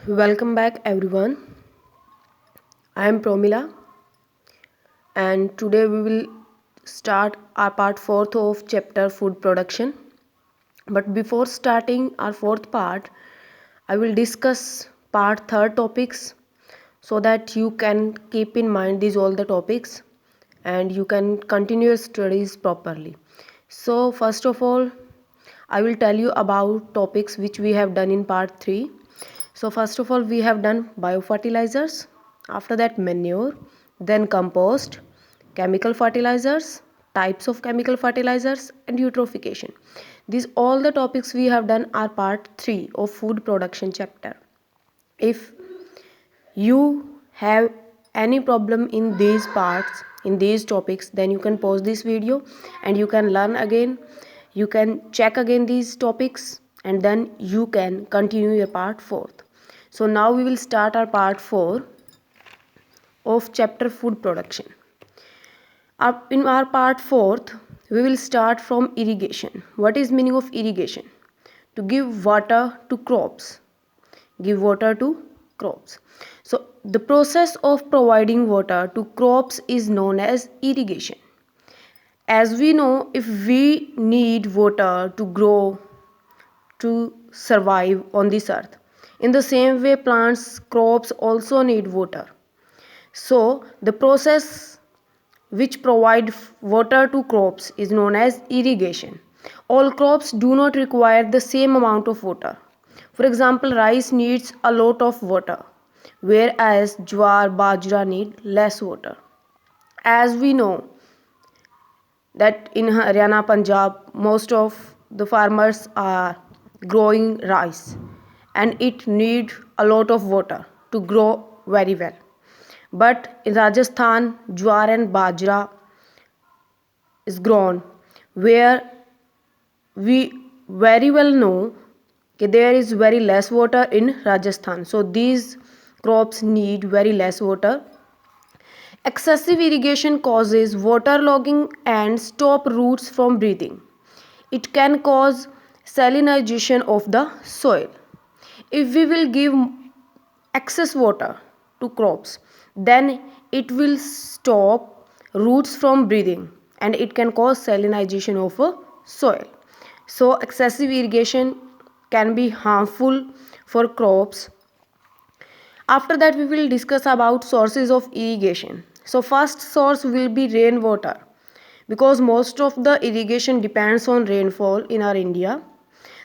Welcome back, everyone. I am Promila, and today we will start our part 4th of chapter food production. But before starting our fourth part, I will discuss part 3rd topics so that you can keep in mind these all the topics and you can continue your studies properly. So, first of all, I will tell you about topics which we have done in part 3. So first of all, we have done biofertilizers, after that manure, then compost, chemical fertilizers, types of chemical fertilizers, and eutrophication. These all the topics we have done are part 3 of food production chapter. If you have any problem in these parts, in these topics, then you can pause this video and you can learn again. You can check again these topics and then you can continue your part 4th. So now we will start our part 4 of chapter food production. In our part 4th, we will start from irrigation. What is meaning of irrigation? To give water to crops. Give water to crops. So the process of providing water to crops is known as irrigation. As we know, if we need water to grow, to survive on this earth, in the same way plants, crops also need water. So the process which provide water to crops is known as irrigation. All crops do not require the same amount of water. For example, rice needs a lot of water, whereas jowar, bajra need less water. As we know that in Haryana, Punjab, most of the farmers are growing rice and it needs a lot of water to grow very well. But in Rajasthan, jowar and bajra is grown where we very well know that there is very less water in Rajasthan. So these crops need very less water. Excessive irrigation causes waterlogging and stop roots from breathing. It can cause salinization of the soil. If we will give excess water to crops, then it will stop roots from breathing and it can cause salinization of a soil. So excessive irrigation can be harmful for crops. After that, we will discuss about sources of irrigation. So first source will be rainwater, because most of the irrigation depends on rainfall in our India.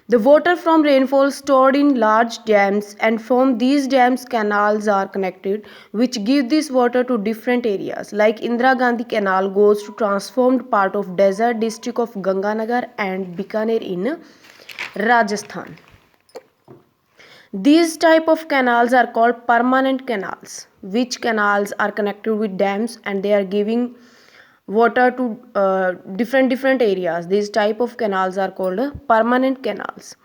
The water from rainfall stored in large dams, and from these dams canals are connected which give this water to different areas. Like Indira Gandhi Canal goes to transformed part of desert district of Ganganagar and Bikaner in Rajasthan. These type of canals are called permanent canals, which canals are connected with dams and they are giving water to different areas. These type of canals are called permanent canals.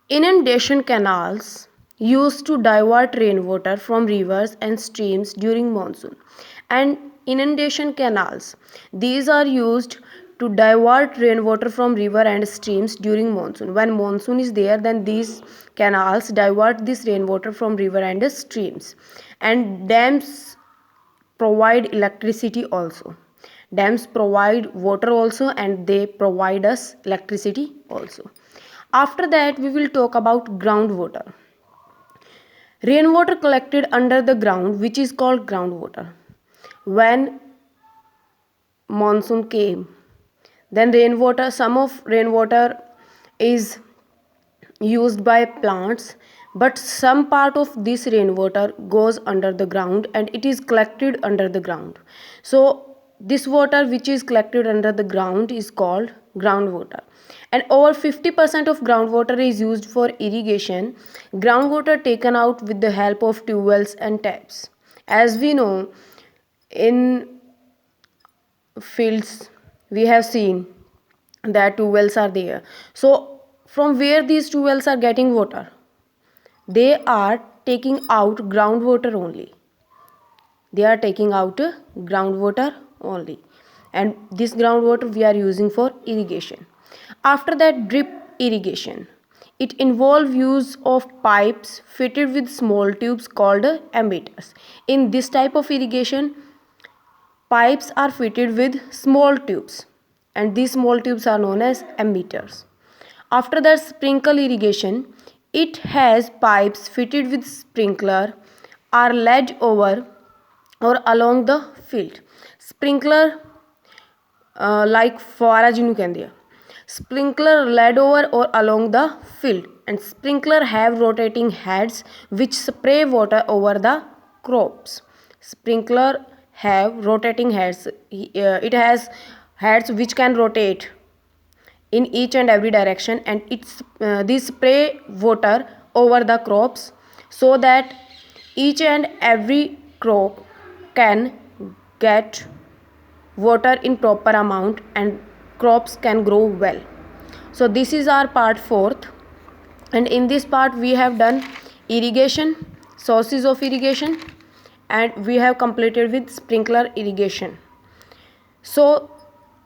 Inundation canals used to divert rainwater from rivers and streams during monsoon. And inundation canals, these are used to divert rainwater from river and streams during monsoon. When monsoon is there, then these canals divert this rainwater from river and streams. And dams provide electricity also. Dams provide water also and they provide us electricity also. After that, we will talk about groundwater. Rainwater collected under the ground, which is called groundwater. When monsoon came, then some of rainwater is used by plants, but some part of this rainwater goes under the ground and it is collected under the ground. So this water which is collected under the ground is called groundwater. And over 50% of groundwater is used for irrigation. Groundwater taken out with the help of tubewells and taps. As we know, in fields we have seen that tubewells are there. So from where these tubewells are getting water? They are taking out groundwater only. They are taking out groundwater only. And this groundwater we are using for irrigation. After that, drip irrigation. It involves use of pipes fitted with small tubes called emitters. In this type of irrigation, pipes are fitted with small tubes, and these small tubes are known as emitters. After that, sprinkle irrigation, it has pipes fitted with sprinkler are led over or along the field. Sprinkler like ਫੁਆਰਾ ਜਿਹਨੂੰ ਕਹਿੰਦੇ ਆ, sprinkler led over or along the field, and sprinkler have rotating heads which spray water over the crops. Sprinkler have rotating heads. It has heads which can rotate in each and every direction, and these spray water over the crops so that each and every crop can get water in proper amount and crops can grow well. So this is our part 4th, and in this part we have done irrigation, sources of irrigation, and we have completed with sprinkler irrigation. So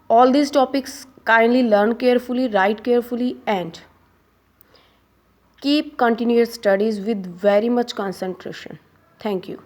all these topics kindly learn carefully, write carefully, and keep continuous studies with very much concentration. Thank you.